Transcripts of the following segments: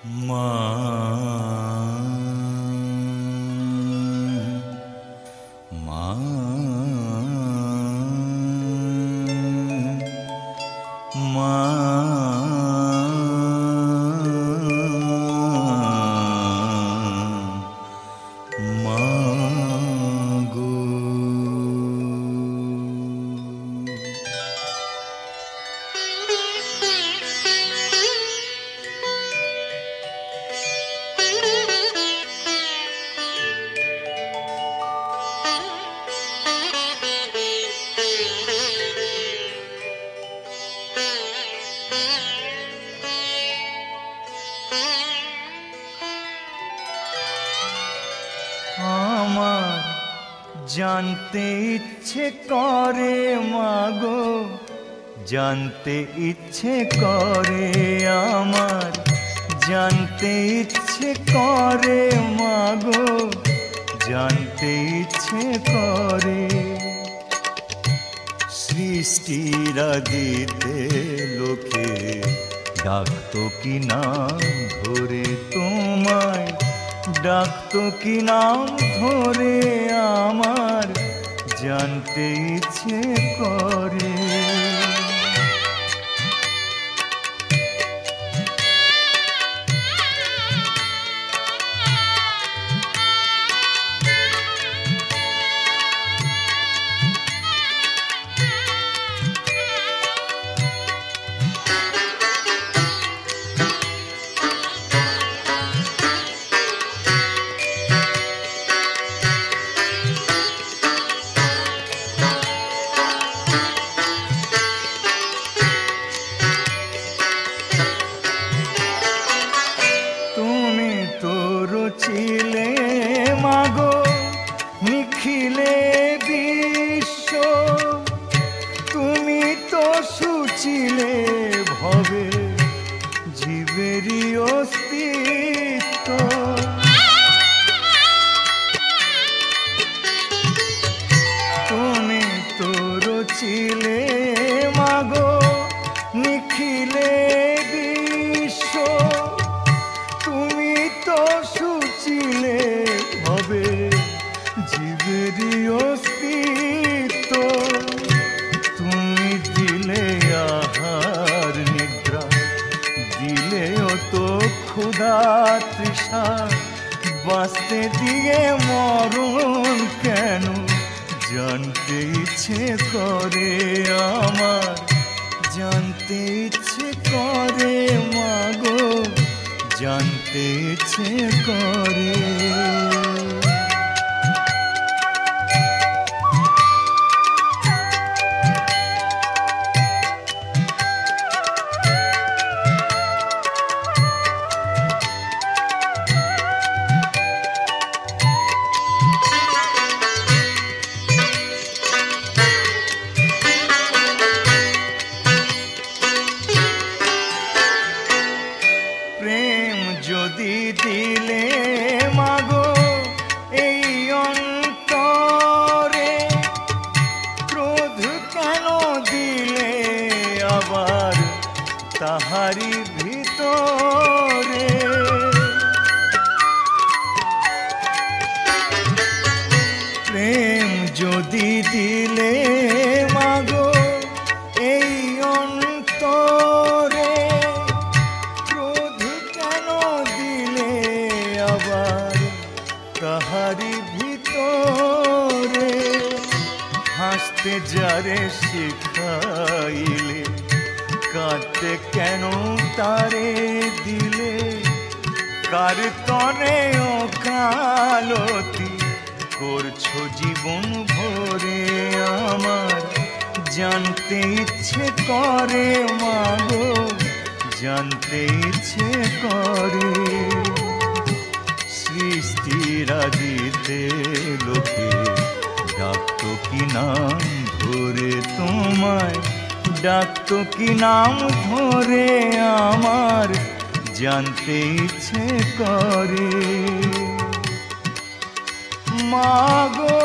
মা মা মা মা গো আমার জানতে ইচ্ছে করে মাগো, জানতে ইচ্ছে করে আমার, জানতে ইচ্ছে করে মাগো, জানতে ইচ্ছে করে সৃষ্টিরা দিতে লোকে ডাকতো কি নাম ধরে তোমায়, ডাকতো কি নাম ধরে আমার, জানতে ইচ্ছে করে ছিলে মাগো নিখিলে বিশ্ব, তুমি তো সুচিলে ভবে জীবেরই অস্তিত্ব, তুমি তো রচিলে মাগো নিখিলে বিশ্ব, তুমি তো সুচিলে হবে জীবেরই অস্তিত্ব, তুমি দিলে আহার নিদ্রা, দিলেও তো ক্ষুধা তৃষা, বাঁচতে দিয়ে মরণ কেন জানতে ইচ্ছে করে আমার, জানতে ইচ্ছে করে মাগো, জানতে ইচ্ছে করে প্রেম যদি দিলে মাগো এই অন্তরে, ক্রোধ কেন দিলে আবার তাহারি ভিতরে, প্রেম যদি দিলে মাগো এই অন্তরে, তাহারি ভিতরে হাসতে যারে শিখাইলে, কাঁদতে কেন তারে দিলে, কার তনে ওকালতি করছো জীবন ভরে আমার, জানতে ইচ্ছে করে মাগো, জানতে ইচ্ছে করে সৃষ্টিরা দিতে লোকে ডাকতো কি নাম ধরে তোমায়, ডাকতো কি নাম ধরে আমার, জানতে ইচ্ছে করে মাগো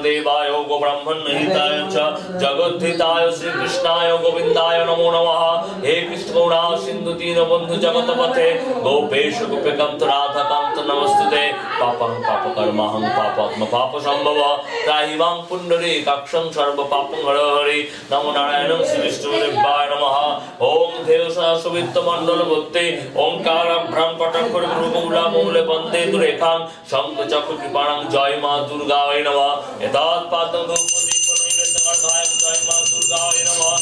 वासुदेवाय गो ब्रह्मण्यहिताय च जगद्धिताय श्री कृष्णाय गोविंदाय नमो नमः। हे कृष्ण करुणा सिंधु दीनबंधु जगतपथे गोपेश गोपिकांत राधा कांत नमस्तुते। पापं पापकर्माहं पापात्म पापसंभव त्राहि मां पुण्डरीकाक्षं सर्व पापं हर हरि। नमो नारायणं श्री विष्णुदेवाय नमः। ओम देव सहस्रवित्त मंडल भक्ति ओंकार भ्रम पटक रूपमूला मूले वंदे दुरेखां शंख चक्र कृपाणं जय मां दुर्गाय नमः। यदात् पादं धूपदीप नैवेद्यमर्घाय जय मां दुर्गाय नमः।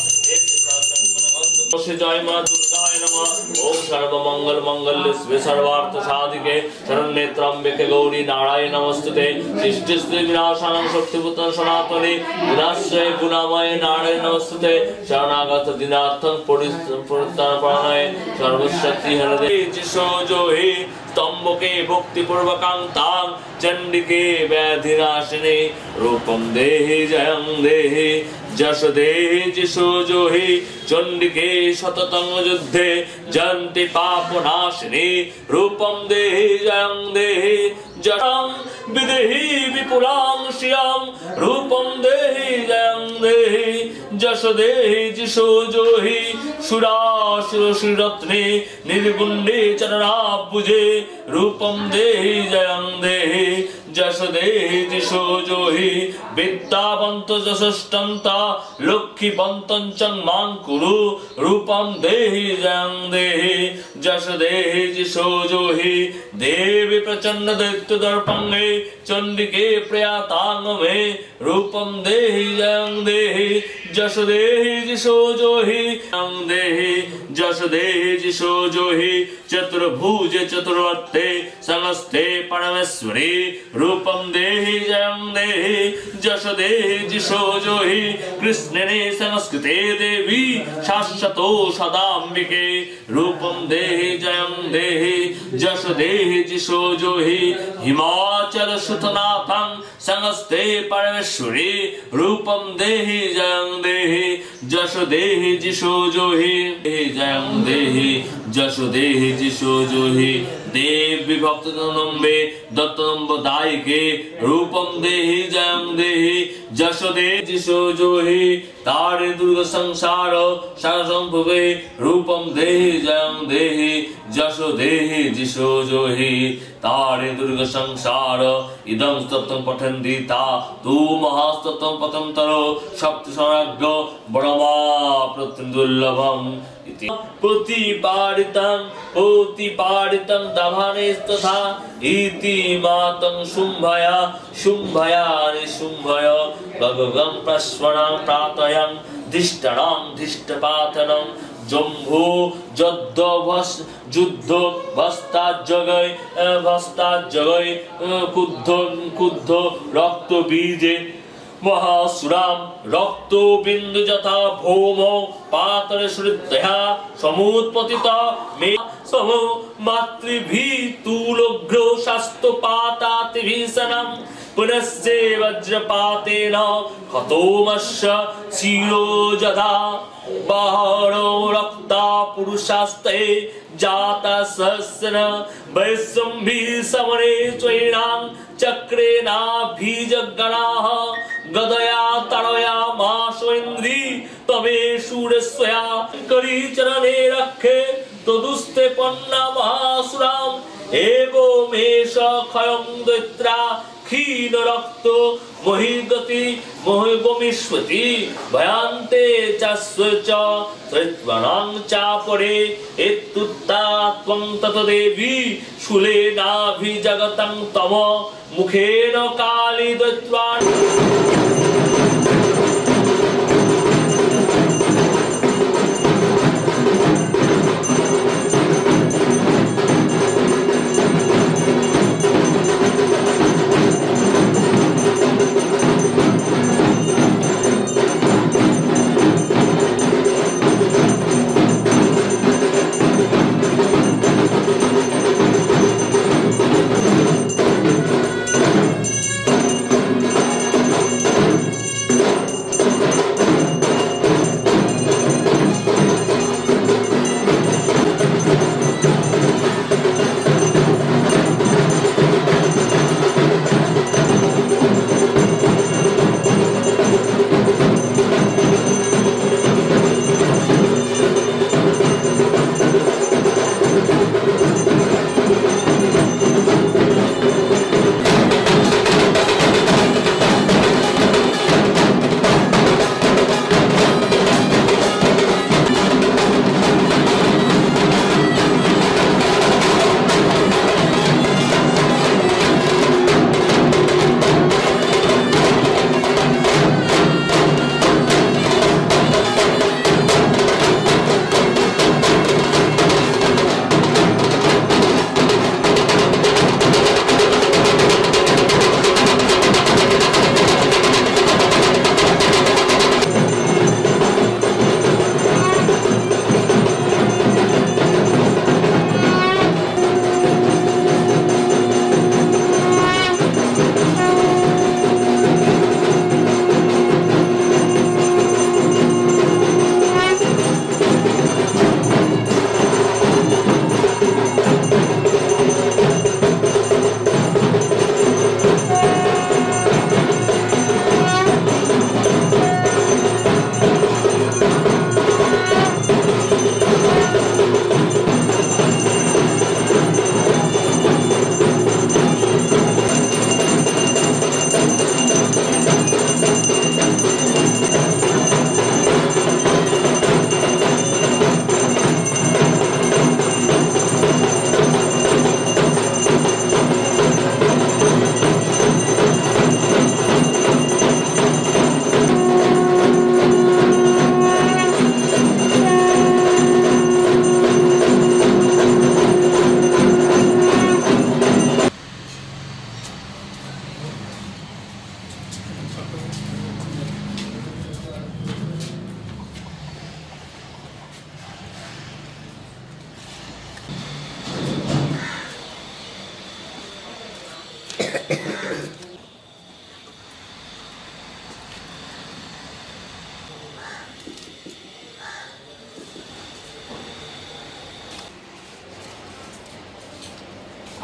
जय मां दुर्गाय नमः। ओम सर्वमंगल मंगल्य शिवे सर्वार्थ साधिके शरण्ये त्र्यंबके गौरी नारायण नमस्तुते। सृष्टि स्थिति विनाशानां शक्तिभूतं सनातने गुणाश्रय गुणामय नारायण नमस्तुते। शरणागत दिनार्थं परित्राणपरायणाय सर्वशक्ति हरदे जिसो जो हे स्तंभके भक्ति पूर्वकां तां चंडिके व्याधिनाशिने रूपं देहि जयं देहि जश देहि जिसो जो हे चंडिके सततं युद्धे जयन्ति पापनाशिनी रूपं देहि जयं देहि जयं विदेहि विपुलां श्रियं रूपं देहि जयं देहि जश देहि जिसो जो हि सुरासुर श्रीरत्ने निर्गुण्डे चरणाब्बुजे रूपं देहि जयं देहि जश देहि जिसो जो हि विद्यावन्त जशष्टन्ता लक्ष्मीवन्तं च मां कुरु रूपं देहि जयं देहि जश देहि जिसो जो हि देवी प्रचंड दैत्य दर्पणे चंडिके प्रयातांग में रूपं देहि जयं देहि जश देहि जिसो जो हि जयं देहि जश देहि जिसो जो हि चतुर्भुज चतुर्वर्ते समस्ते परमेश्वरी रूपं देहि जयं देहि जश देहि जिसो जो हि कृष्णने संस्कृते देवी शाश्वतो सदाम्बिके रूपं देहि जयं देहि जश देहि जिसो जो हि हिमाचल सुतनाथं संस्ते परमेश्वरी रूपं देहि जयं देहि जश देहि जिसो जो हि जयं देहि जश देहि जिसो जो हि देव विभक्त नम्बे दत्तनम्ब दायिके रूपं देहि जयं देहि जश देहि जिसो जो हि तारे दुर्ग संसार सारसंभवे रूपं देहि जयं देहि जश देहि जिसो जो हि तारे दुर्ग संसार इदं स्तोत्रं पठन्ति ता तु महास्तोत्रं पठं तरो सप्त सर्ग बड़मा प्रत्युर्लभम् प्रतिपादितं दभानेस्तथा इति मातं शुम्भया शुम्भयानि शुम्भय गगगं प्रस्वनं प्रातयं धिष्टनं धिष्टपातनं जम्भो जुद्ध भस्ताजगय कुद्ध रक्त बीजे महासुराम रक्तो बिंदु जथा भौमो पातर श्रुतया समुत्पतिता मे समो मातृभि तुलोग्रो शास्तपाताति भीषणं पुनस्ते वज्रपातेन खतोमस्य शिरो जधा बाहरो रक्ता पुरुषास्ते जाता सहस्र वैश्वम्भि समरे त्वयिनां चक्रेणाभिजगणाः गदया तरया माश्वेन्द्री तमे शूरस्वया करीचरणे रक्षे तदुस्ते पन्ना महासुराम् एवो मेष खयं दैत्रा क्षीण रक्तो मोहिगति मोहिगमिष्वति भयांते चास्वच त्रित्वनां चापरे एतुत्ता त्वं ततदेवी शूलेनाभिजगतं तम मुखेन काली दत्त्वा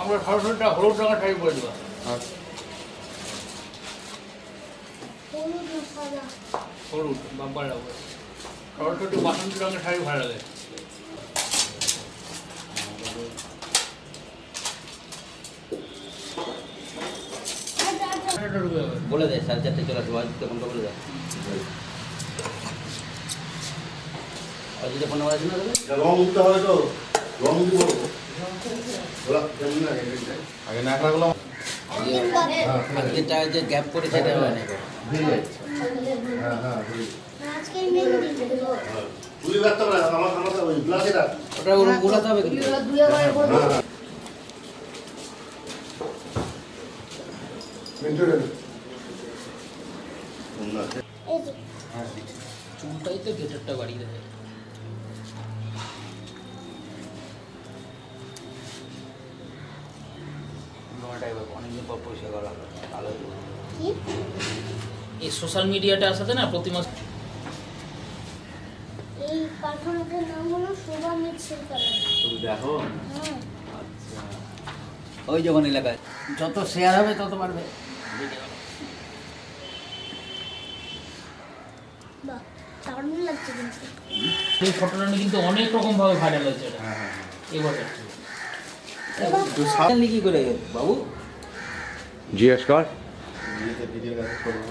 আমরা সরাসরিটা হলুদ রঙের শাড়ি পরে দেবো। হলুদ বাম্পার লাগবে, সরাসরি বাসন্তী রঙের শাড়ি ভালো লাগে। বলে দে 4:30 চলে আসবো, তখন বলে দে অজিতে ফোন নাম্বার আছে না? রং দিতে হবে তো, রং দিব আগে না রাখলাম আজকে চা যে গ্যাপ করে সেটা হয় না। তুই রাখতে পারে আমার ওই গ্লাসে রাখ, ওটা ওরকম ঘোরাতে হবে কিন্তু। চুলটাই তো গেটারটা বাড়িয়ে দেয়। অনেকদিন পর পরিষ্কার করা হলো, ভালো হলো। এই সোশ্যাল মিডিয়াটা আসাতে না প্রতি মাস এই কার্টুনটার নাম হলো শোভা মিক্সের কালার। তুমি দেখো আচ্ছা ওই যখন এলাকায় যত শেয়ার হবে তত বাড়বে। বাহ, দারুণ লাগছে কিন্তু। এই ফটোটা নিয়ে কিন্তু অনেক রকম ভাবে ভাইরাল হয়েছে এটা এবছর। সামনে কি করে বাবু? জিজ্ঞেস কর। ভিডিও করবো।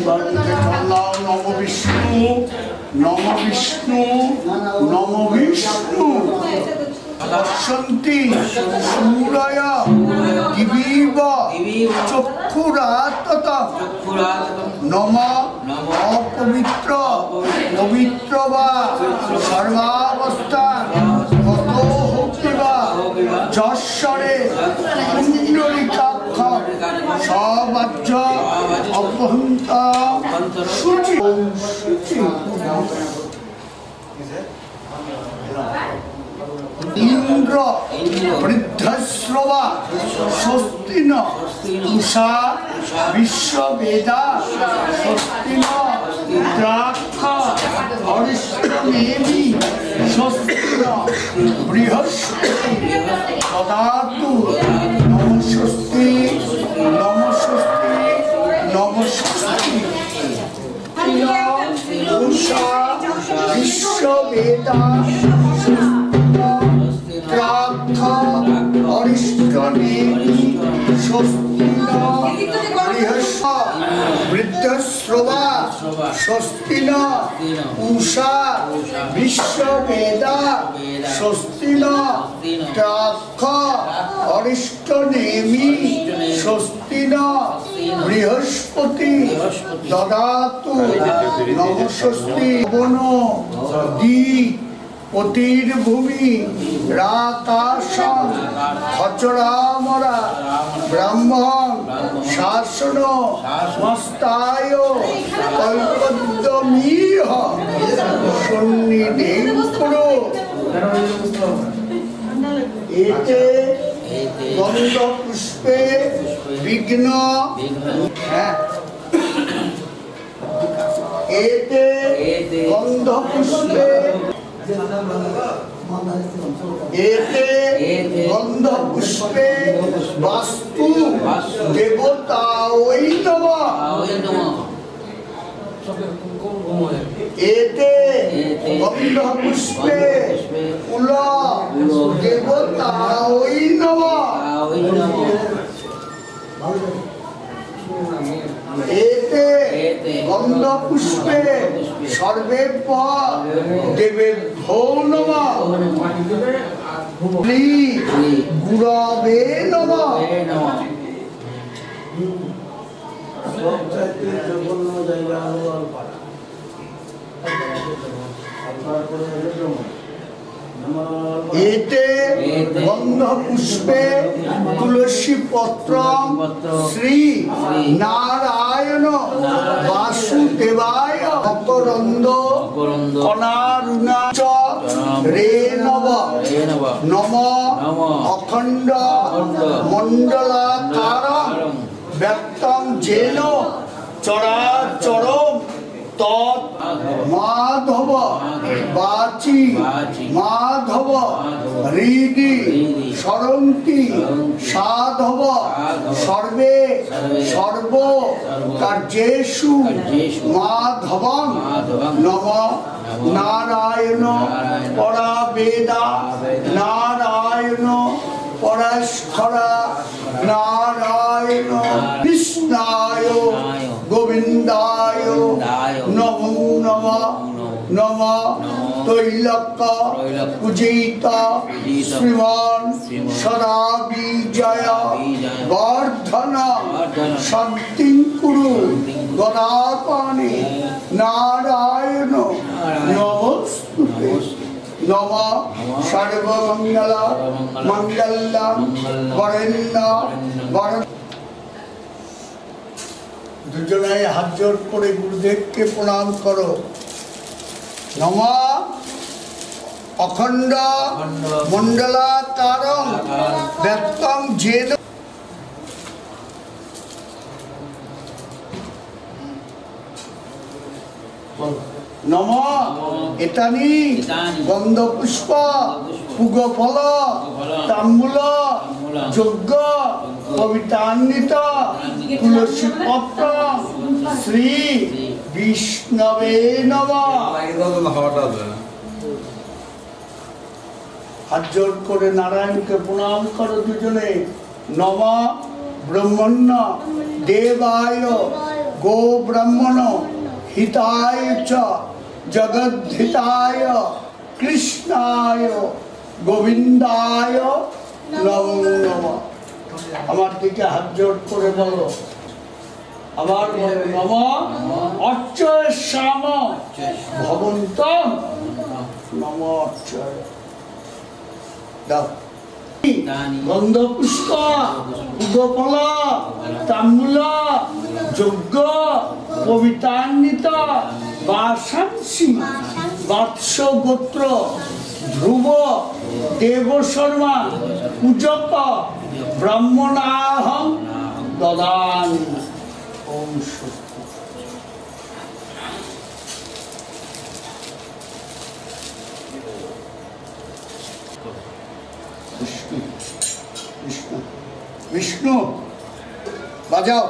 নম বিষ্ণু নম বিষ্ণু নম বিষ্ণু পশ্যন্তি সূরয় দিবিব চক্ষুরাততম নম অপবিত্র পবিত্র বা সর্বাবস্থান গত হতে বা যশ্বরে কুণ্ডলিকাক্ষ সবাজ্য অভ্যন্ত শুচি ইন্দ্র বৃদ্ধশ্রবা স্বস্তি ন উষা বিশ্ববেদা স্বস্তি ন দ্রাক্ষ অরিষ্টনেমি স্বস্তি ন বৃহস্পতি দদাতু নমস্বস্তি নমস্বস্তি নমস্বস্তি উষা বিশ্ববেদা দ্রাক্ষ অরিষ্টনেমি স্বস্তি ন বৃহস্পতি বৃদ্ধশ্রবা স্বস্তি ন উষা বিশ্ববেদা স্বস্তি ন দ্রাক্ষ অরিষ্টনেমি স্বস্তি ন বৃহস্পতি দদাতু নমস্বস্তি বন দি পতির্ভূমি রাকাশং খচরামরা ব্রাহ্মণ শাসন মস্তায় কল্পদ্যমিহ সন্নিধিং কুরু এতে গন্ধ পুষ্পে বিঘ্ন এতে গন্ধ পুষ্পে এতে গন্ধ পুষ্পে বাস্তু দেবতা ওই নমঃ এতে গন্ধ পুষ্পে কুল দেবতা ওই নমঃ এতে গন্ধ পুষ্পে সর্বেভ্য দেবেভ্যো নমঃ গুরবে নমঃ এতে গন্ধ পুষ্পে তুলসী পত্র শ্রী নারায়ণ বাসুদেবায় অকরন্দ অনারুণা চ রে নব নম অখণ্ড মণ্ডলাকারং ব্যক্তং যেন চরাচরম তৎ মাধব বাচি মাধব হৃদি সরন্তি সাধব সর্বে সর্ব কার্যেষু মাধবং নম নারায়ণ পরা বেদা নারায়ণ পরস্পরা নারায়ণ কৃষ্ণায় গোবিন্দায় নমো নমঃ নমঃ তৈলক্য পূজিত শ্রীমান সদা বিজয় বর্ধন শান্তিং কুরু গদাপানি নারায়ণ নমস্তুতে নম সর্বমঙ্গল মঙ্গলম বরেণ্য বর দুজনে হাত জোর করে গুরুদেবকে প্রণাম করো। নম অখণ্ড মণ্ডলাকারং ব্যক্তং যেন নম এতানি গন্ধ পুষ্প পুগ ফল তাম্বুল যজ্ঞ কবিতান্বিত তুলসী পত্র শ্রী বিষ্ণবে নমঃ। হাত জোর করে নারায়ণকে প্রণাম করো দুজনে। নম ব্রহ্মণ্য দেবায় গো ব্রাহ্মণ হিতায় চ জগদ্ধিতায় কৃষ্ণায় গোবিন্দায় নমো নমঃ। আমার দিকে হাত জোড় করে বলো, আবার বলো, নম অর্চয় শ্যাম ভবন্তম নম অর্চয়। দাও গন্ধ পুষ্প পুষ্পফল তাম্বূল যজ্ঞ পবিতান্বিত বাসাংসি বাৎস গোত্র ধ্রুব দেব শর্মা পূজক ব্রাহ্মণাহং দদামি। ওম স্বস্তি। বিষ্ণু বিষ্ণু বিষ্ণু বাজাও।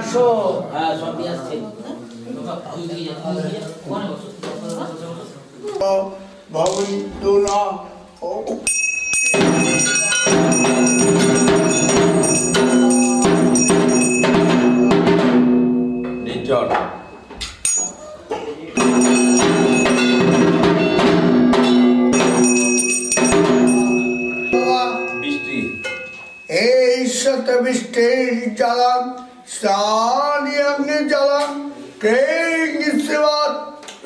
আসো। হ্যাঁ সব নিয়ে আসছে ভবন্তু না নির্জন বৃষ্টি এই শতবিষ্টের জলম স্থানীয় জলম কেং সেবাত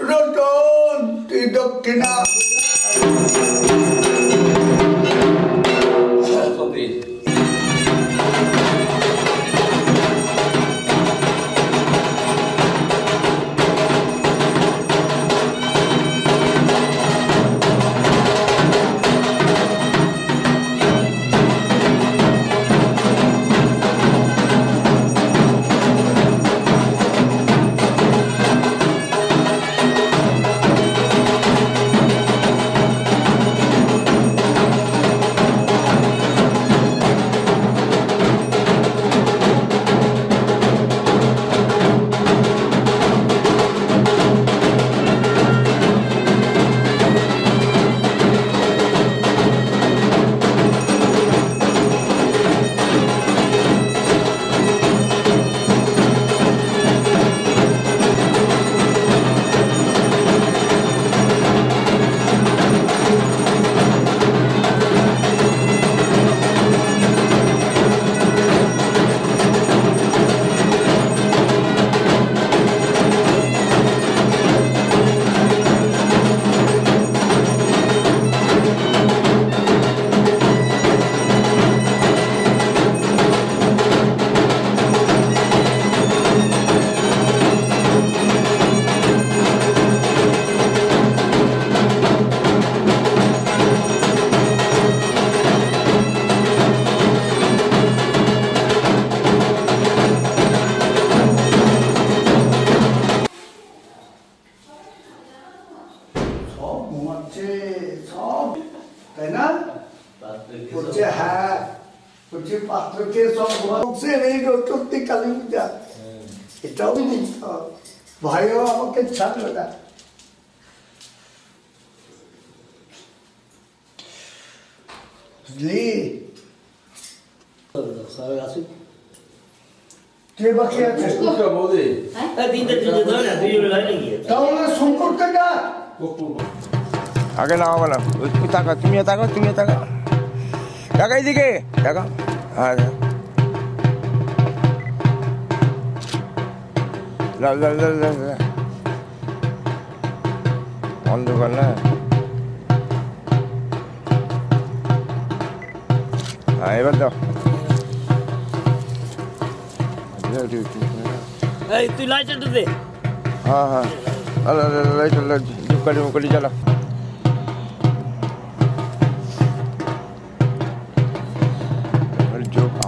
রটন্তি দক্ষিণা সরস্বতী সব ঘুমাচ্ছে সব, তাই না? বলছে হ্যাঁ, বলছে পাত্রকে সব ঘুমাচ্ছে এই সত্যি কালী পূজা, এটাও নিতে হবে। ভাইও আমাকে ছাড়বে না। বুঝলি? কে বাকি আছে? তাহলে শঙ্করকে ডাক। আগে নাও বলো, তুমি তাকা, তুমিও তাকা, তুমিও তাকা, টাকা এইদিকে টাকা। হ্যাঁ লাল লাল লাল লাল অন্ধকার না। হ্যাঁ এবার দাও। এই তুই লাইটারটা দে। হ্যাঁ হ্যাঁ লাইট ঝুপকালি মুকালি চালা।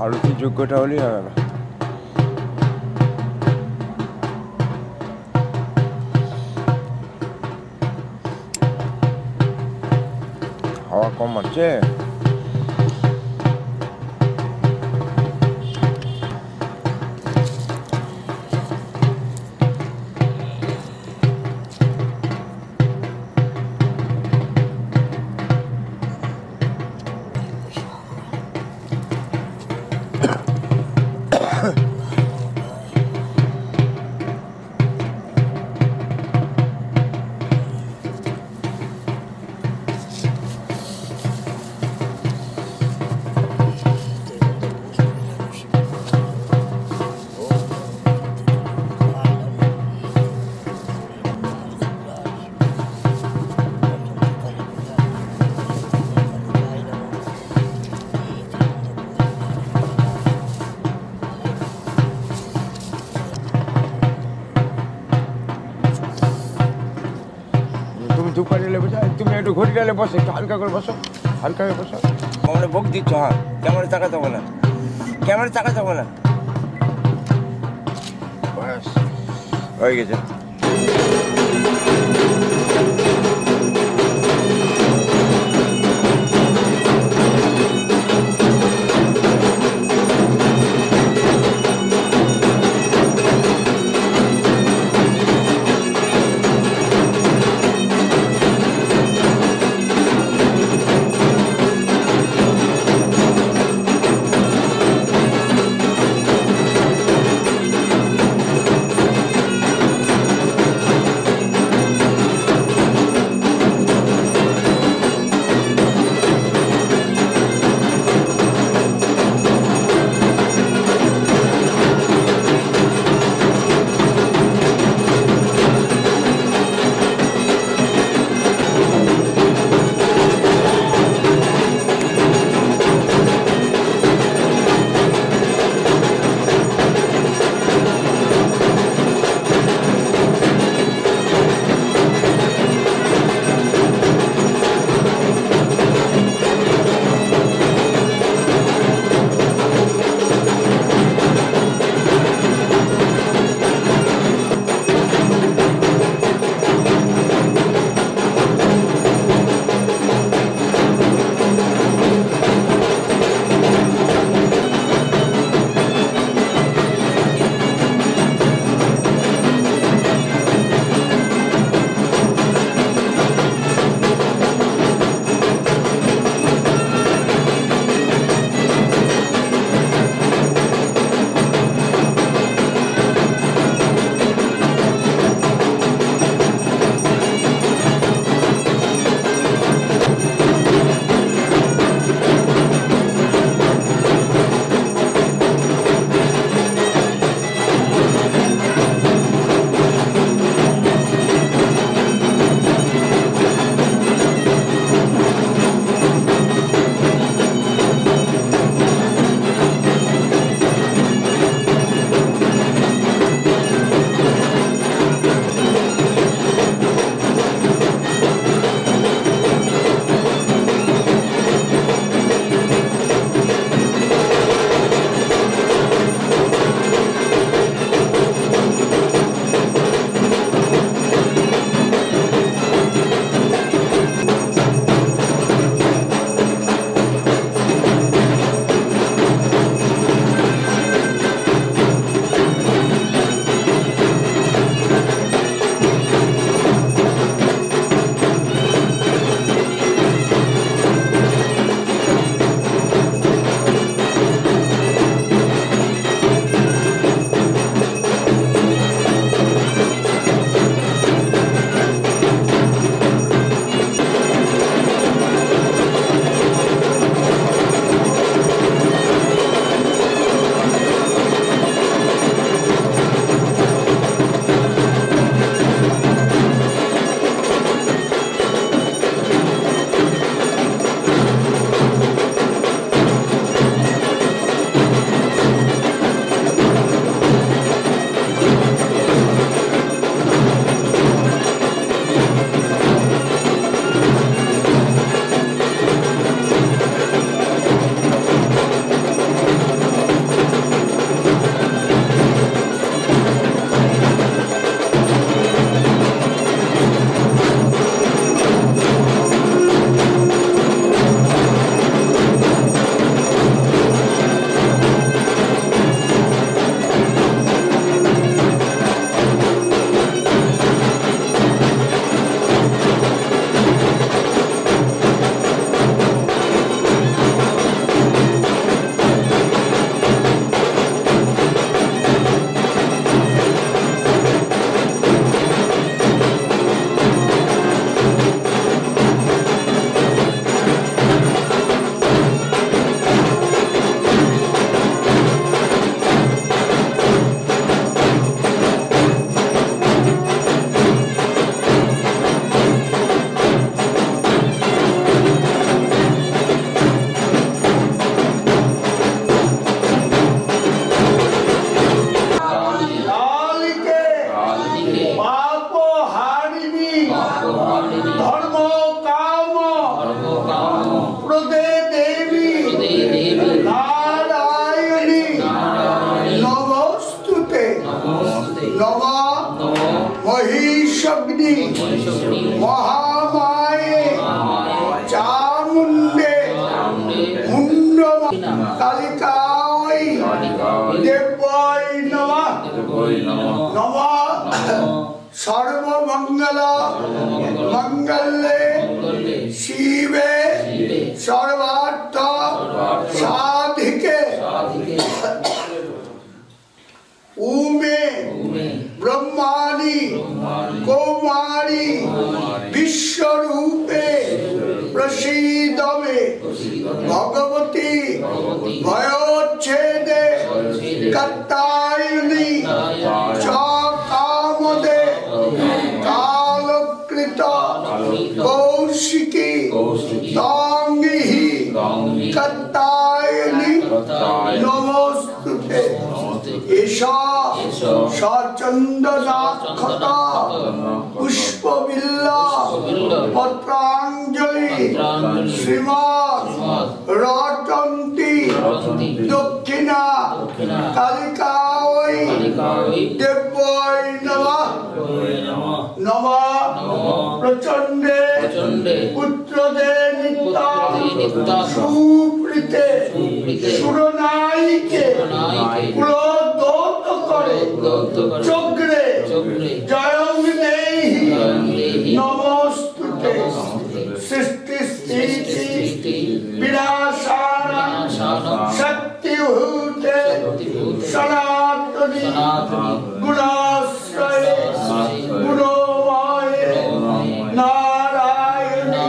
আরতি যোগ্যটা হলেই হবে না। হাওয়া কম আছে। ধূপকাঠি লেগে বসে, তুমি একটু ঘড়ি ডালে বসে, একটু হালকা করে বসো, হালকা করে বসো। আমরা বক দিচ্ছ, হ্যাঁ ক্যামেরা তাকাতে হবে না, ক্যামেরা তাকাতে হবে না। ব্যাস হয়ে গেছে। পাপ হারিণী ধর্ম কাম প্রদে দেবী নারায়ণী নমস্তুতে নমা মহিষগ্নি মহামায়ে চামুণ্ডে মুন্ড কালিকায় দেবায় নমঃ নমঃ সর্বমঙ্গল মঙ্গলে শিবে সর্বার্থ সাধিকে উমে ব্রহ্মাণি কৌমারি বিশ্বরূপে প্রসীদমে ভগবতী ভয়োচ্ছেদে কাত্তায়নী চ কামদে কালকৃত কৌশিকী তঙ্গিহি কাত্তায়নী নমস্তুতে এষা সচন্দনাক্ষতা পুষ্পবিল্লা পত্রাঞ্জলি শ্রীমৎ রটন্তি দক্ষিণা কালিকায় দেবায় নমঃ নমঃ প্রচণ্ডে পুত্রদে নিত্যা সুপ্রীতে সুরনায়িকে কুলোদ্যত করে চক্রে জয়ং দেহি নমস্তুতে সৃষ্টি স্থিতি বিনাশানাং শক্তিভূতে সনাতনী গুণাশ্রয়ে গুণময়ে নারায়ণী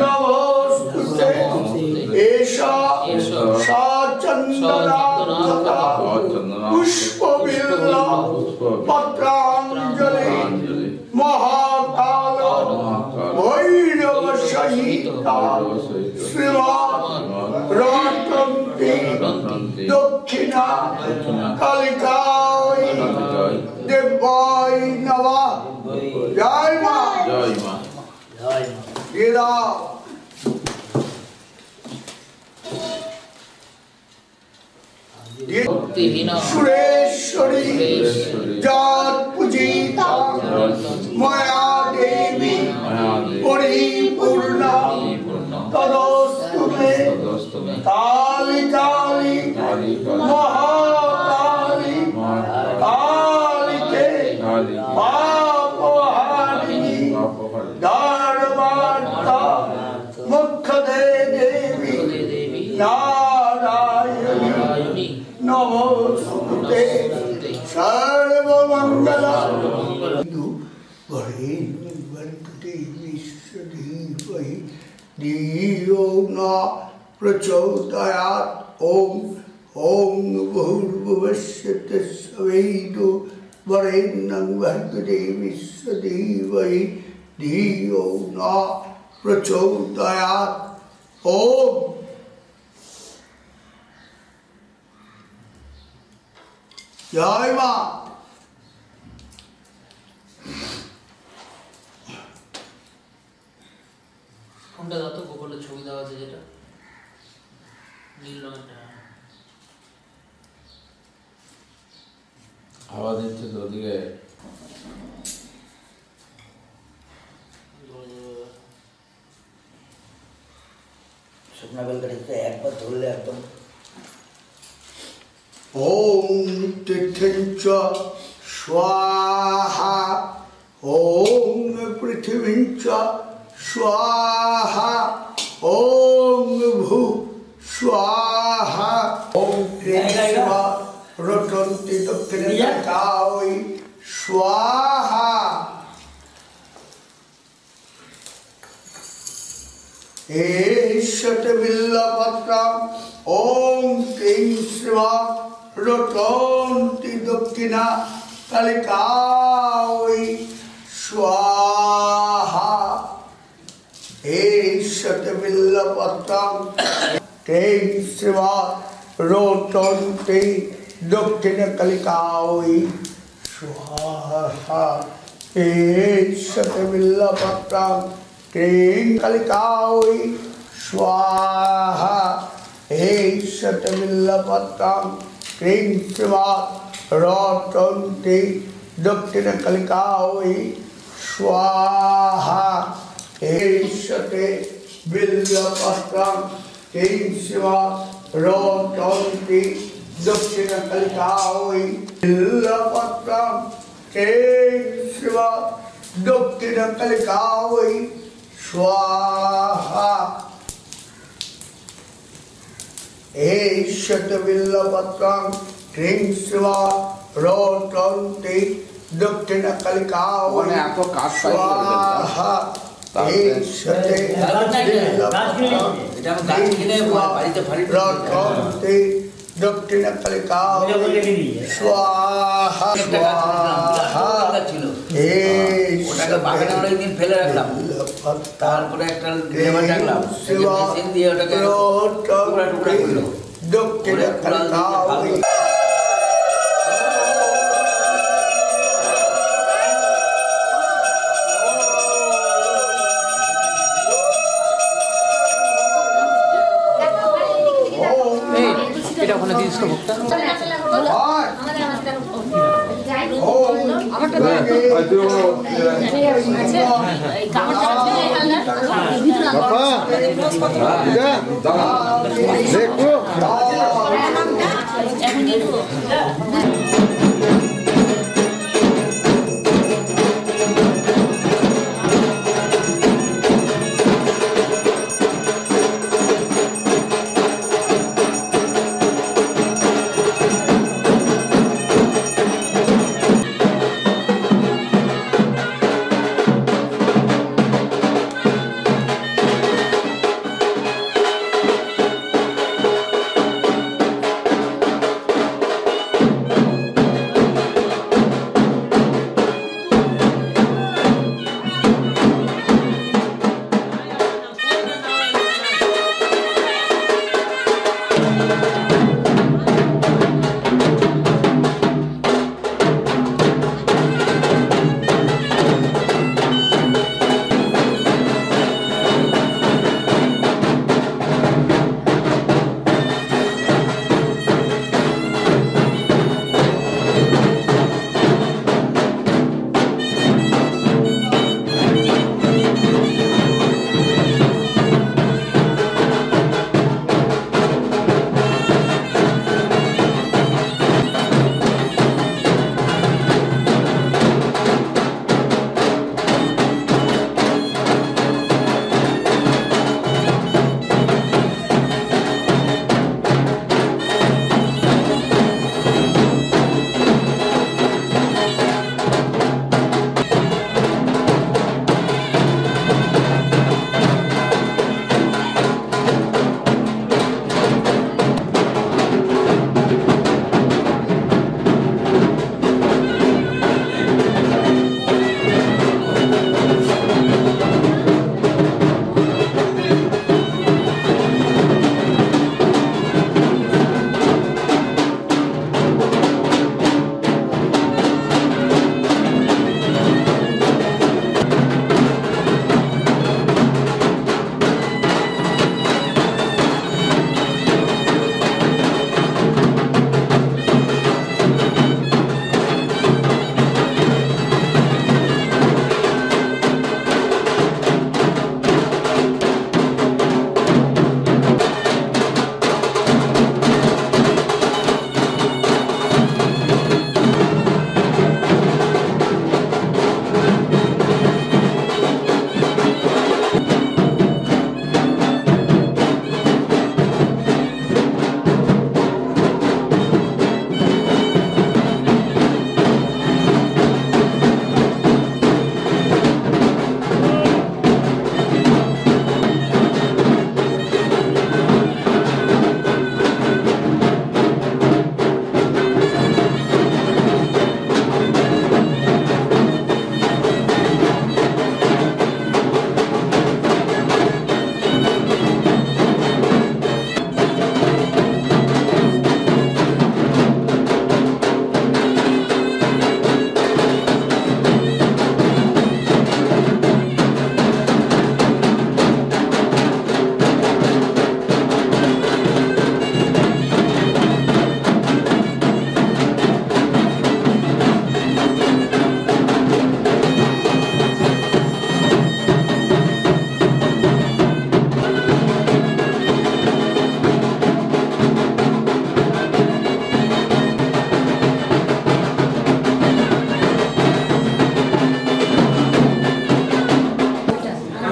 নমস্তুতে এষা সচন্দনাক্ষতা পুষ্পবিল্লা পত্রাঞ্জলি মহাকাল ভৈরব সহিতা শ্রীমৎ রটন্তি দক্ষিণা কালিকায় দেবায় নমঃ জয় মা এরা সুরেশ্বরী যৎ পূজিতা ময়া দেবী পরিপূর্ণা তদস্তু মে কালী কালী মহাকালী কালীকে পাপহারিণী ধর্মার্থ মুখ্যদে দেবী নারায়ণী নমস্তুতে সর্বমঙ্গল ধিयो न प्रचोदयात् ओम ओम भूर्भुवस्सु तस्सवितु वरेण्यं भर्गदेवी सधीमहि धियो न प्रचोदयात् ओम जय मां কোনটা দাও তো গোপালের ছবি দেওয়া আছে যেটা নীল রঙেরটা হাওয়া দিচ্ছে তো ওদিকে শুকনা বেলকাঠিতে একবার ধরলে একদম ओम तिथिंच स्वाहा ओम पृथ्वींच स्वाहा ओम भू स्वाहा ओम कृष्णा रटन्ति दक्षिणकाय स्वाहा एषत बिल्लपत्रम् ओम क्लीं शिवा रटन्ति दक्षिणा कालिकाय स्वाहा एषत बिल्लपत्रम् क्लीं शिवा रटन्ति दक्षिण कालिकाय स्वाहा Ishate Villapatram Kring Kalikaui Swaha Ishate Villapatram Kring Shiva Rotanti Dakshina Kalikaui Swaha Ishate Villapatram Kring Shiva Rotanti Dakshina Kalikaui Villapatram Kring Shiva Dakshina Kalikaui Swaha Ishate Villapatram Kring Shiva Rotanti Dakshina Kalikaui Swaha Ishate Villapatram Kring Shiva Rotanti Dakshina Kalikaui Swaha ওটাকে বাগানে অনেকদিন ফেলে রাখলাম, তারপরে একটা labour ডাকলাম, machine দিয়ে ওটাকে টুকরা টুকরা করলো, Dakshina Kalikaui এটা ওখানে দিয়ে দিস তো ভোগটা।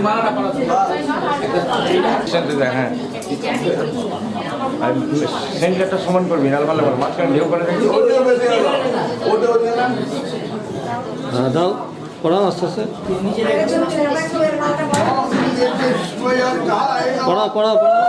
মালাটা পড়াচ্ছি হ্যাঁ আর সেন্টারটা সমান করবি নাল ভালো মাঝখানে ঢেউ করে দেখি হ্যাঁ দাও পড়াও আস্তে আস্তে পড়াও পড়াও পড়াও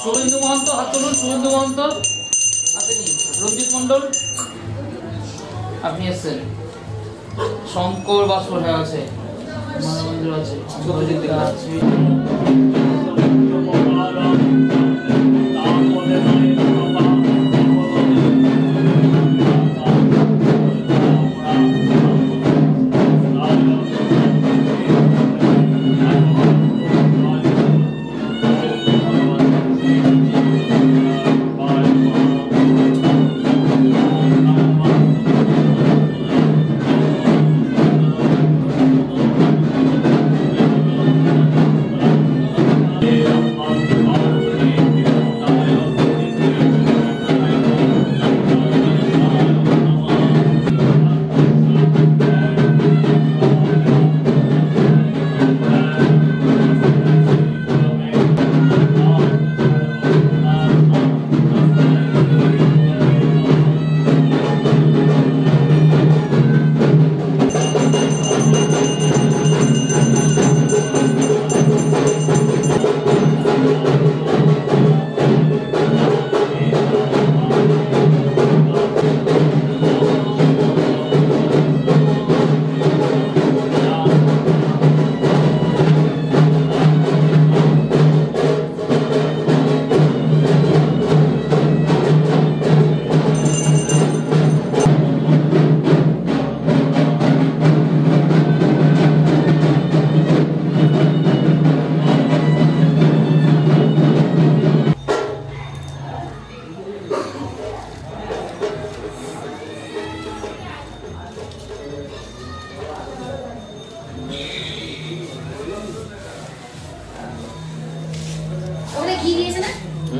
শুভেন্দু মহন্ত হাত তুলুন। শুভেন্দু মহন্ত আসেনি। রঞ্জিত মন্ডল আপনি এসছেন। শঙ্কর বাসুর হ্যাঁ আছে, মানবেন্দ্র আছে, আছে।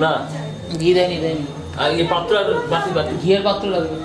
না ঘি দেয়নি দেয়নি। আর এই পাত্র আর বাটি বাটি ঘিয়ের পাত্র লাগবে।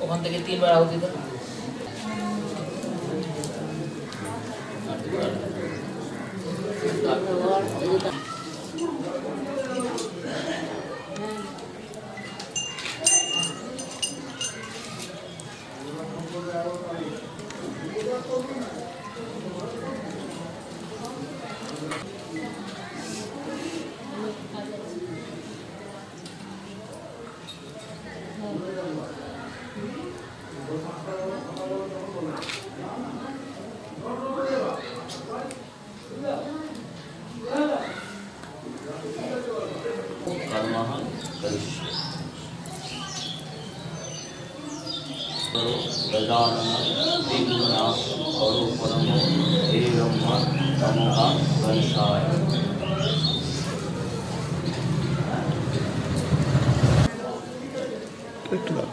ওখান থেকে 3 বার আহুতি দাও। একটু দাও।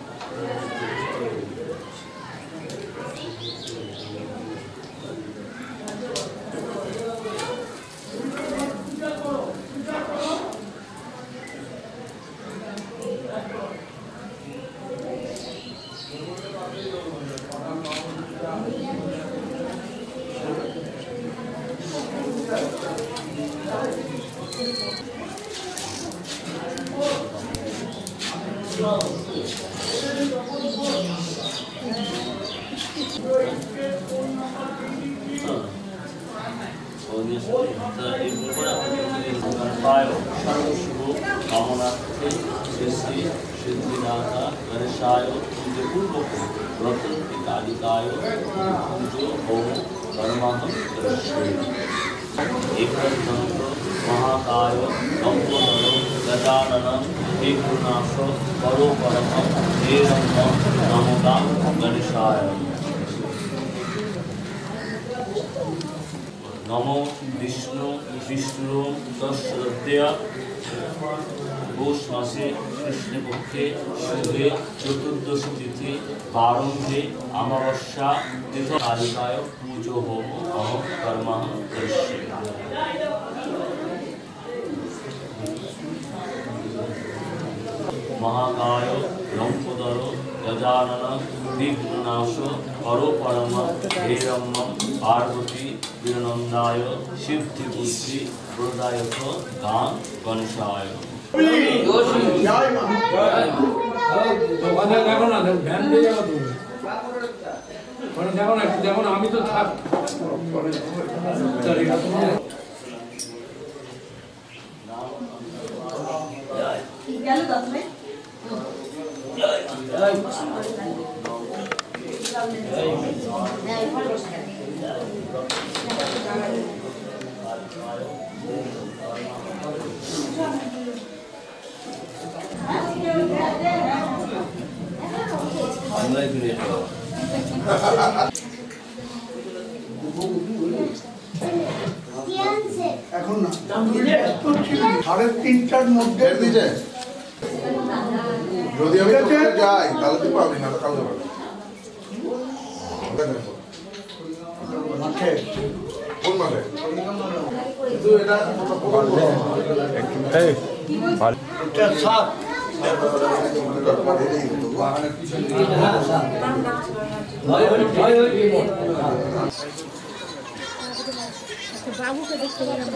महाकाय गजाननं विघ्नाशो परोपरमं हेरंगं नमोदां गणेशाय। नमो विष्णु विष्णु तस्या পৌষ মাসে কৃষ্ণপক্ষে শুভে চতুর্দশী তিথি বারম্ভে অমাবস্যা তিথি কালিকায় পুজো হোম অহম কর্মাহম করিষ্যামি। महाकाय लंपोदर गजानन विघ्नाश परोपरम हेरम्मं पार्वती वीरनंदाय सिद्धिबुद्धि प्रदायक गान गणेशाय। জয় মা। ওখানে দেখো না, ভ্যান দিয়ে যাবো তুমি। ওখানে দেখো না, একটু দেখো না, আমি তো থাক। গেল দশমে এখন না, ব্যস্ত ছিলাম। 3:30টার মধ্যে যদি আমি তোকে যাই তাহলে তুই পাবি না, তো কালকে পাবি। মাঠে কোন মাঠে? কিন্তু এটা এটা সাত বাবুকে দেখতে গেলাম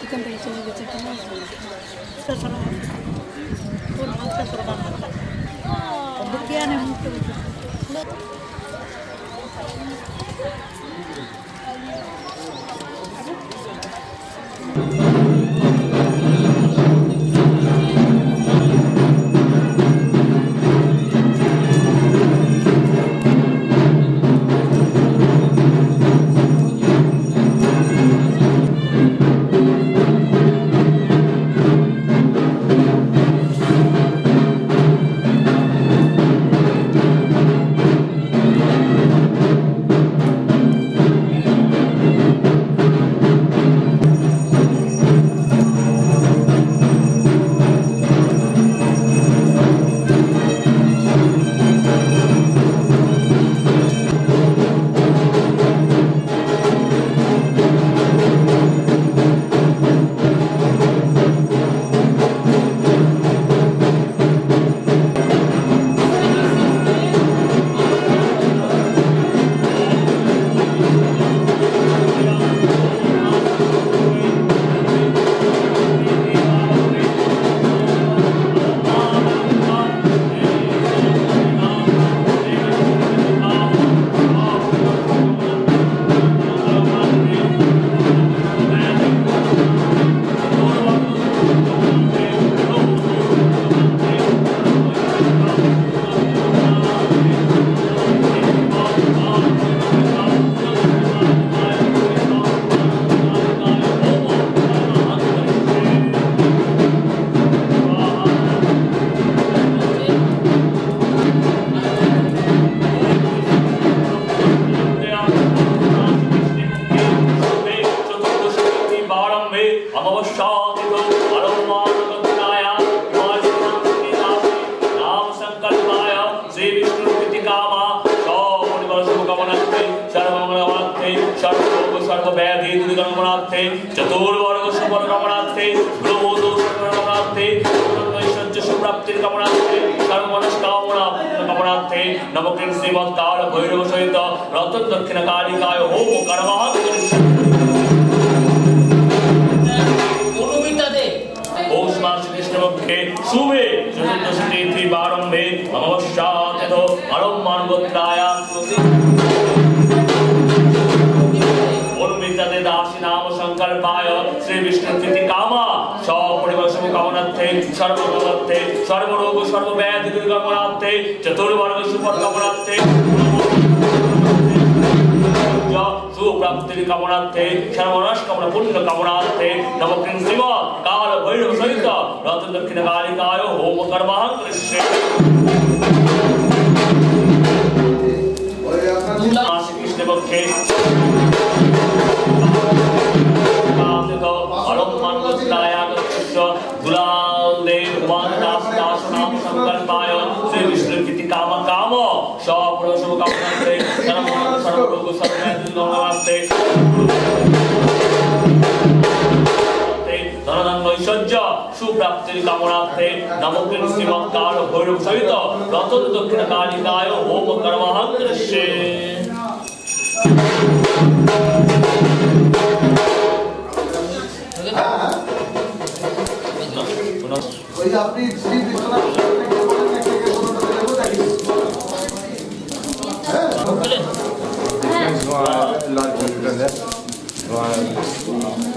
এখান থেকে চলে গেছে चतुर्वर्ग सुपर कामनार्थे ब्रह्मोदो कामनार्थे ऐश्वर्य सुप्राप्तिर कामनार्थे सर्वमनस्कामना कामनार्थे नमः श्रीमद्काल भैरव सहित रतन दक्षिण कालिकाय होम कर्मः पौष मास कृष्णपक्षे शुभे चतुर्दशी तिथि प्रारंभे अमावस्यातिथौ अलम्मान गोत्राया অনুমিতাতে দাসী নাম সংকল্পায় শ্রী বিষ্ণু প্রীতি কামা সপরিবার শুভ কামনার্থে সর্বকামার্থে সর্বরোগ সর্বব্যাধি দূর কামনার্থে চতুর্বর্গ সুফল কামনার্থে সুপ্রাপ্তির কামনার্থে সর্বনাশ কামনা পুণ্য কামনার্থে নবগ্রহ শিব কাল ভৈরব সহিত রতন দক্ষিণ কালিকায় হোম কর্মাহং করিষ্যে মাসে কৃষ্ণপক্ষে अलम्मान गोत्राया दुलाल देव वन दास दास नाम संकल्पाय श्री विष्णु प्रीति काम काम सपुर शुभ कामनार्थे सर्वरोग सर्वव्याधि नमस्ते धनधान्य ऐश्वर्य सुप्राप्तिर कामनार्थे नमः श्रीमद्काल भैरव सहित रतन दक्षिण कालिकाय होम कर्मः करिष्ये ওই আপনি শ্রী বিশ্বনাথ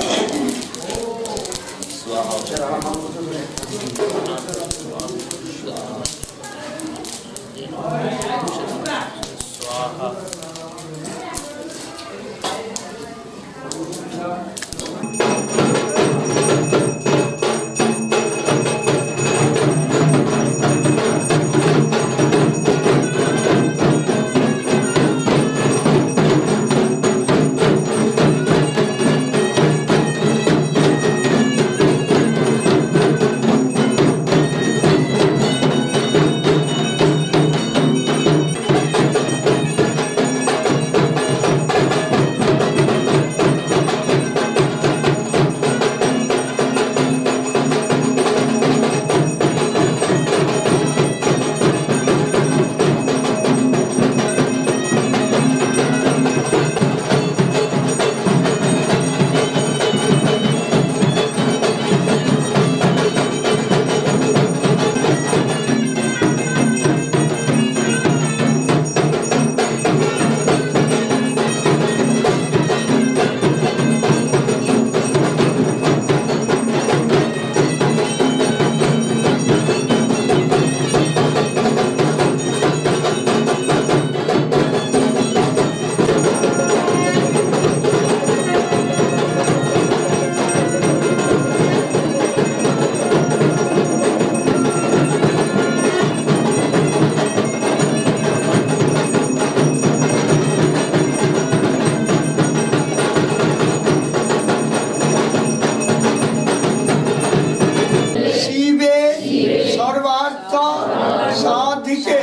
সাধিকে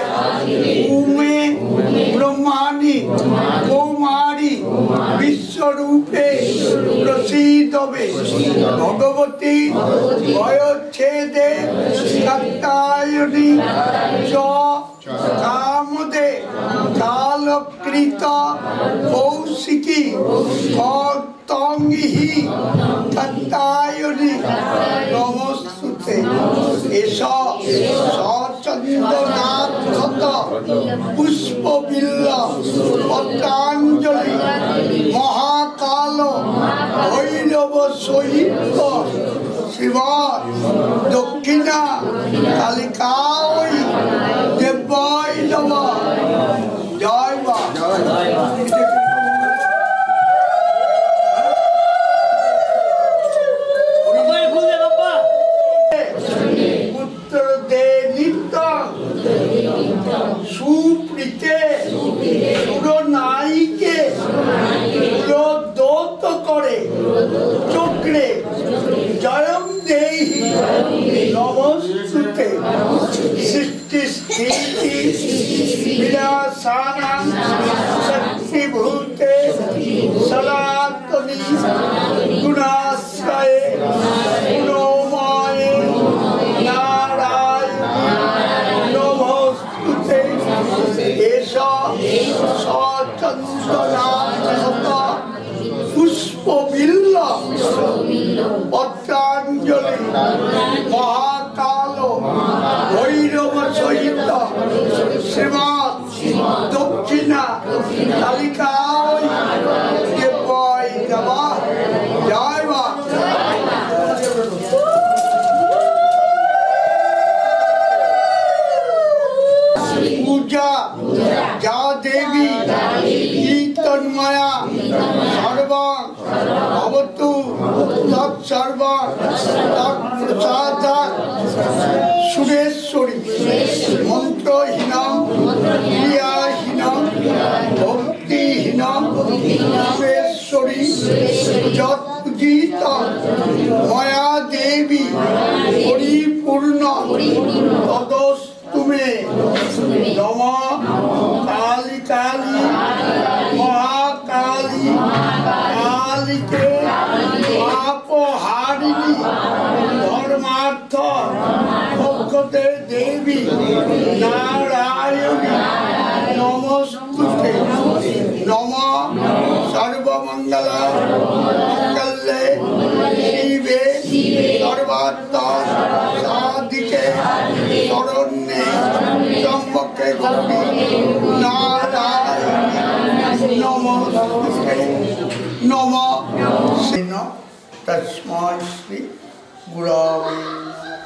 উমে ব্রহ্মাণি কৌমারী বিশ্বরূপে প্রসীদবে ভগবতী বয়চ্ছেদে কাত্যায়নী চ কামদে কালকৃত কৌশিকী কর্তঙ্গি কাত্যায়নী নমস্তুতে এষ সচন্দনাক্ষত পুষ্পবিল্ল পত্রাঞ্জলি মহাকাল ভৈরব সহিত শিব দক্ষিণা কালিকাই দেবাই নমঃ। জয় মা। পুত্র দে নিত্য সুপ্রীতে সুরনায়ীকে দৌত করে চক্রে জয়ম দেহি নমস্তুতে সৃষ্টি স্থিতি বিনাশানাং শক্তিভূতে সনাতনী গুণাশ্রয়ে গুণময়ে নারায়ণ নমস্তুতে এষ সচন্দনাক্ষত পুষ্পবিল্ল পত্রাঞ্জলি মহাকাল ভৈরব সহিত শ্রীমৎ দক্ষিণা কালিকায় দেবায় নমঃ। জয় মা। পূজা যা দেবী তন্ময়া সর্বং ভবতু তৎসর্বং তৎপ্রসাদাৎ সুরেশ্বরী মন্ত্রহীনং ক্রিয়াহীনং ভক্তিহীনং সুরেশ্বরী যৎ পূজিত ময়া দেবী পরিপূর্ণ তদস্তুমে নমঃ। কালী কালী মহাকালী কালীকে পাপহারিণী ধর্মার্থ ভক্ততে দেবী নারায়ণী নমস্তুতে নমঃ। সর্বমঙ্গল মঙ্গলে শিবে সর্বার্থ সাধিকে শরণ্যে ত্র্যম্বকে গৌরী নারায়ণী নমস্তুতে নমঃ। তস্मै শ্রী গুরবে নমঃ।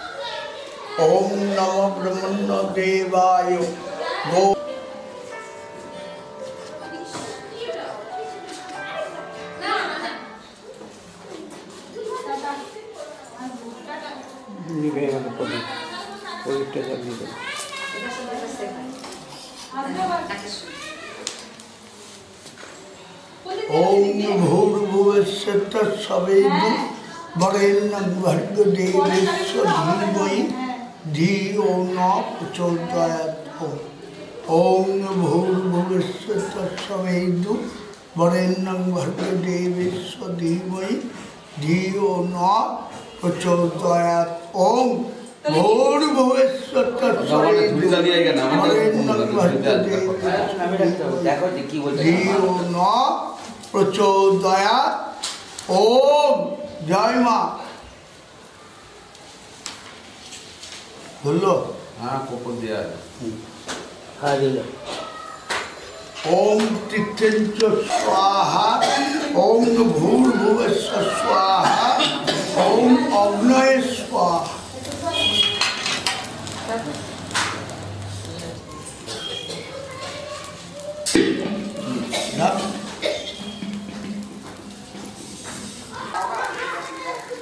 ওম নমো ব্রহ্মণ্য দেবায় গো। ओम भूर्भुवस्सुः तत्सवितुर् वरेण्यं भर्गो देवस्य धीमहि धियो न प्रचोदयात्। ओम भूर्भुवस्सुः तत्सवितुर् वरेण्यं भर्गो देवस्य धीमहि धियो न प्रचोदयात्। ओम भूर्भुवस्सुः तत्सवितुर् वरेण्यं भर्गो देवस्य धियो न प्रचोदयात्। ओम जय माँ। बोलो। हाँ कोपन दिया है। हाँ दिलो। ओम तिथिंच स्वाहा ओम भूर्भुवस्सुः स्वाहा ओम अग्नये स्वाहा।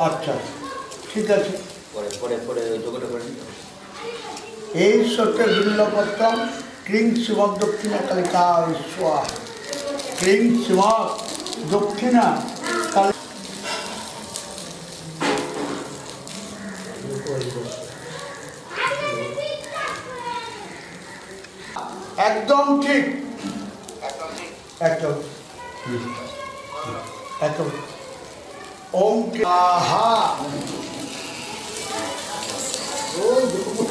अच्छा ठीक है এই সত্য বিল্লপত্রম ক্রিং শিব দক্ষিণা কালিকা স্বাহা ক্রিং শিব দক্ষিণা কালী। একদম ঠিক, একদম একদম। ওম আহা।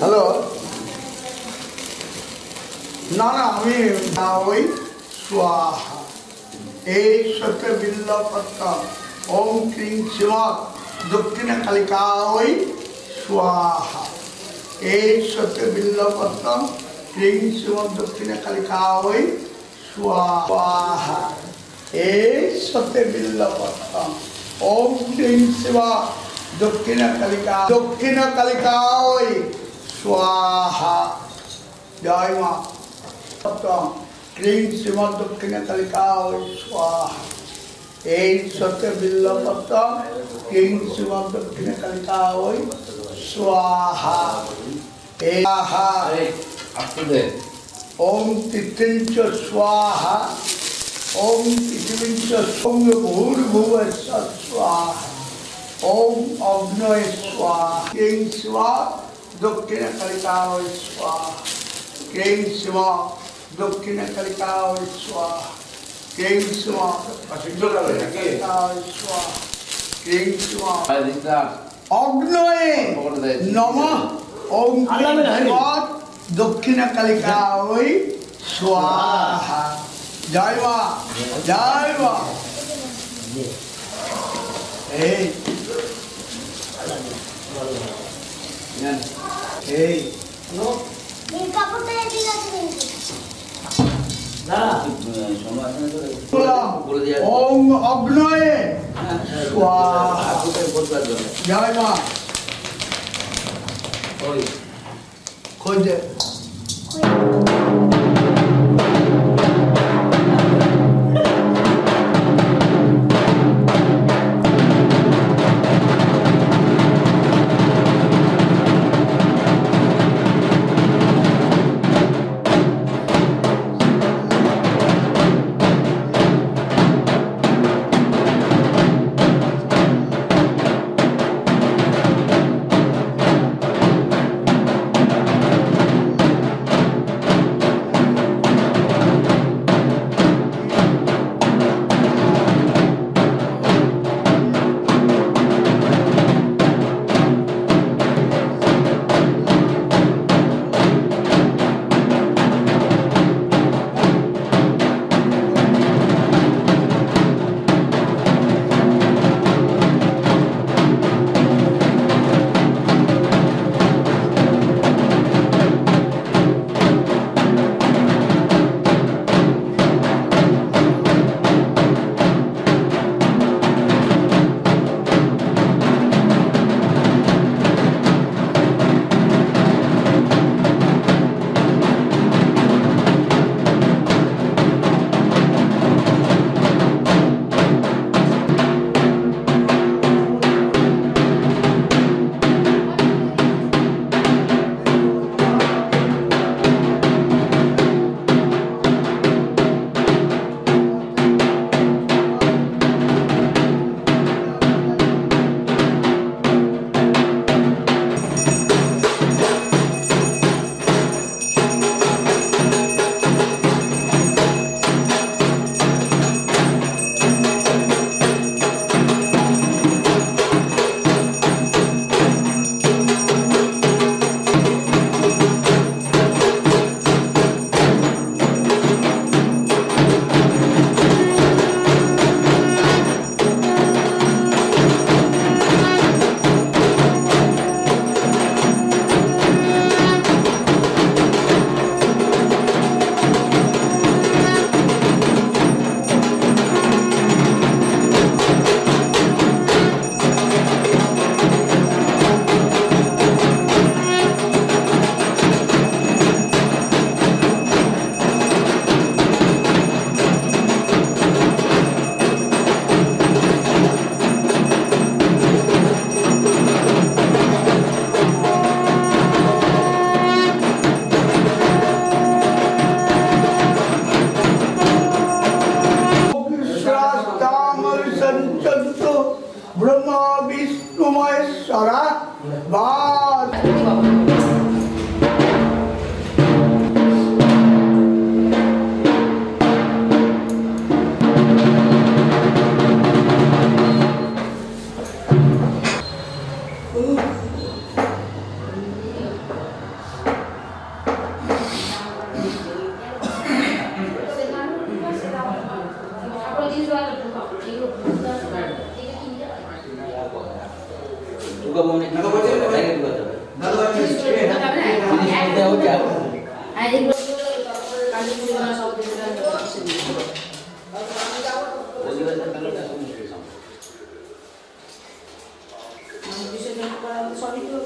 হ্যালো, না না আমি না ওই স্বাহা এই সত্য বিল্লপত্র ওম ক্রিং শিবা দক্ষিণ কালিকা ওই স্বাহা এই সত্য বিল্লপত্র ক্রিং শিবা দক্ষিণ কালিকা ওই স্বাহা এই সত্য বিল্লপত্র ওম ক্রিং শিবা দক্ষিণ কালিকা ওই স্বাহা। জয় মা। ক্রিং শিবা দক্ষিণ কালিকা ওই স্বাহা এই সত্য বিল্লপত্র ক্রিং শিবা দক্ষিণ কালিকা ওই স্বাহা। ওম তিথিঞ্চ স্বাহা ওম পৃথিবীঞ্চ সৌম্য ভূর্ভুবঃ স্বাহা ওম অগ্নয়ে স্বাহা ক্রিং শিবা দক্ষিণ কালিকা ওই স্বাহা ক্রিং শিবা দক্ষিণ কালিকা ওই স্বাহা ক্রিং শিবা দক্ষিণ কালিকা ওই স্বাহা ক্রিং শিবা অগ্নয়ে নমঃ ওম ক্রিং শিবা দক্ষিণ কালিকা ওই স্বাহা। জয় মা, জয় মা। এই এই এই কাপড়টা এদিকে আছে কিন্তু। ওম অগ্নয়ে স্বাহা। জয় মা। খোঁজ দে। ब्रह्मा विष्णु महेश्वरा बात সবই তো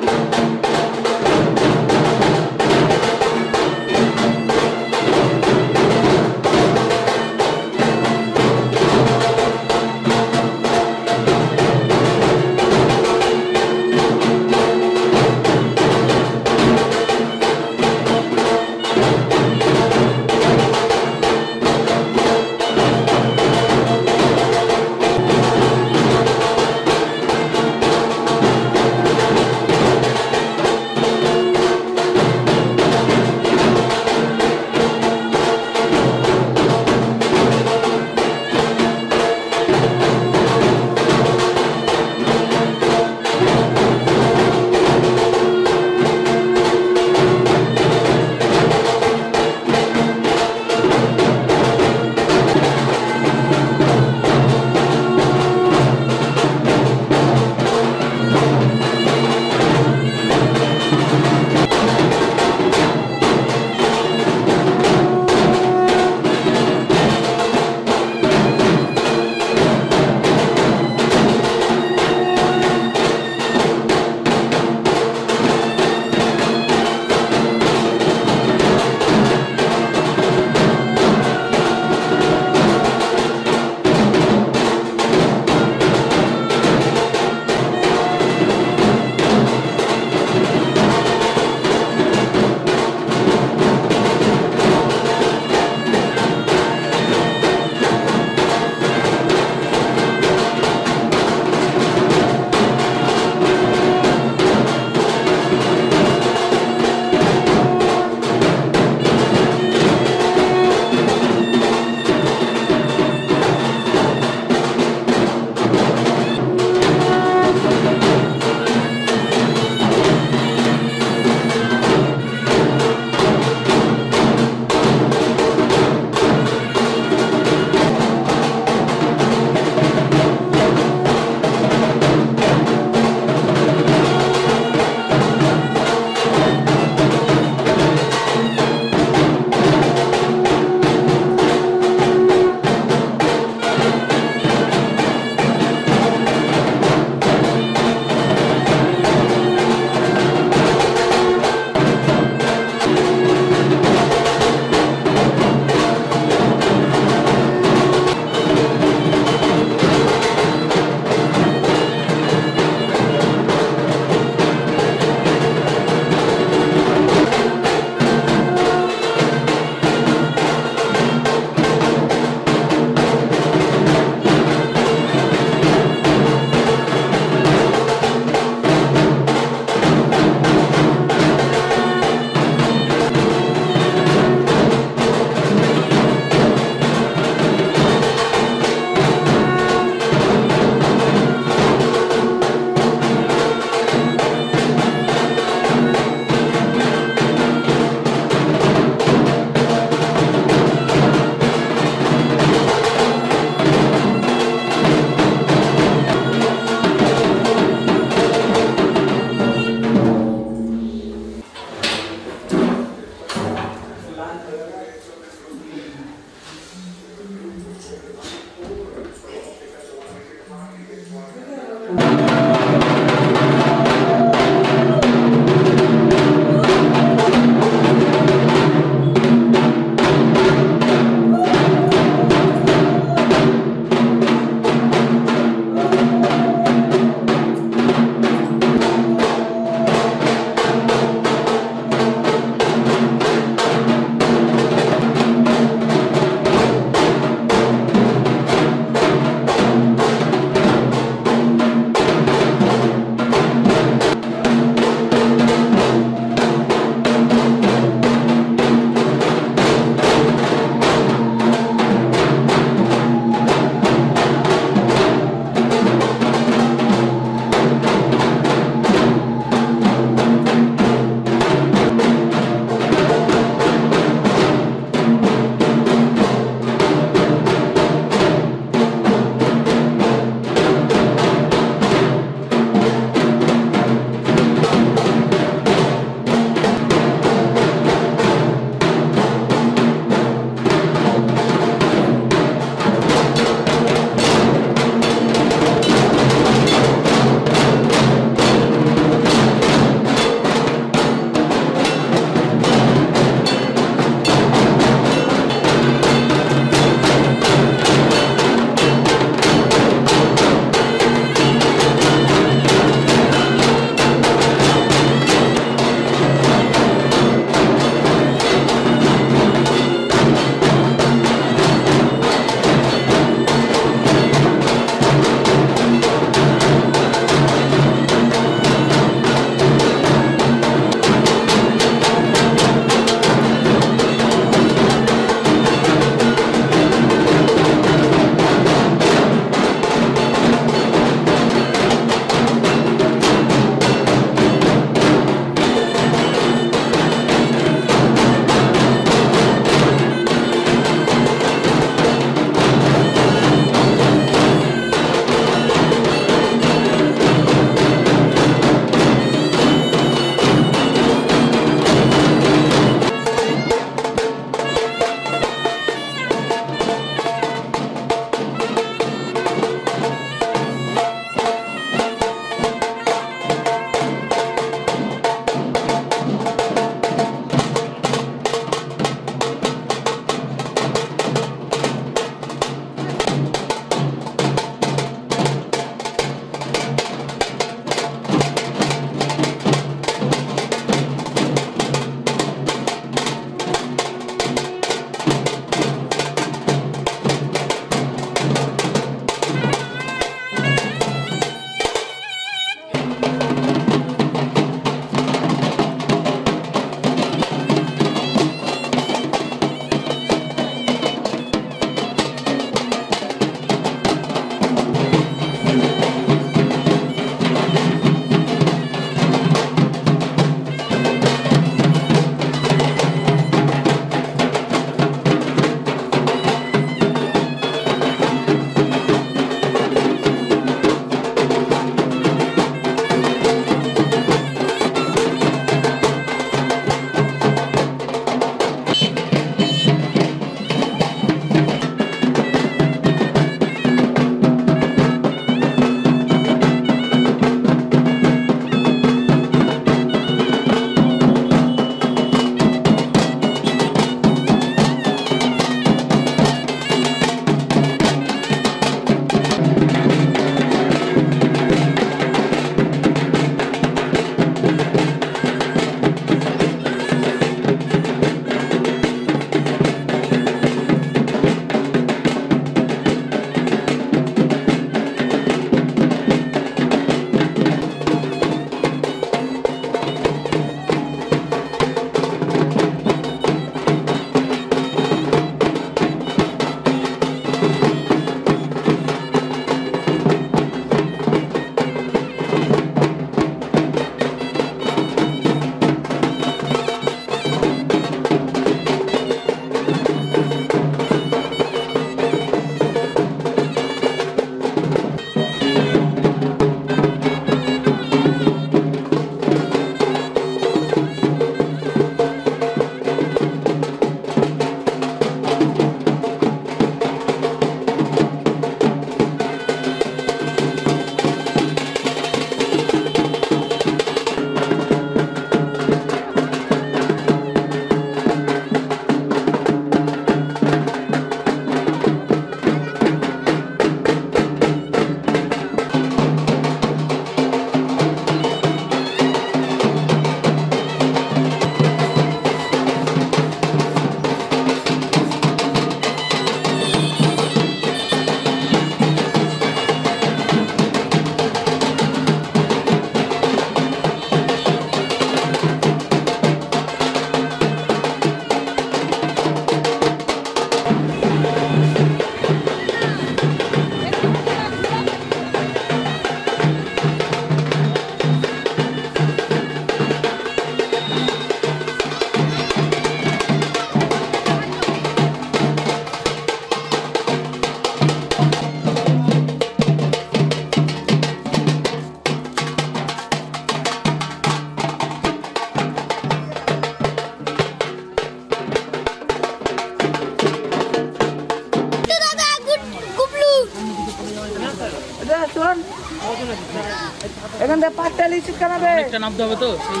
এখান থেকে পাটটা লিচু কানাবে একটা নামতে হবে তো সেই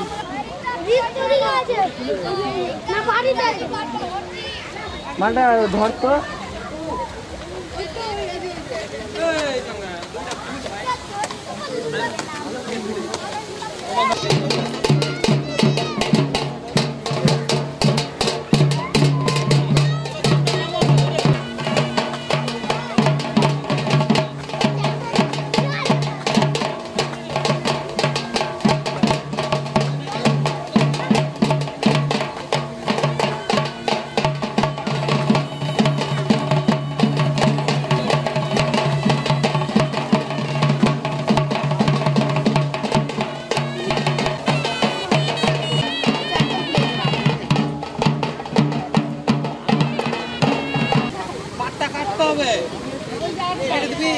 ভিক্টোরিয়া আছে না বাড়িতে আছে মালটা ধরতো পাটটা কাটতে হবে কেটে দিবি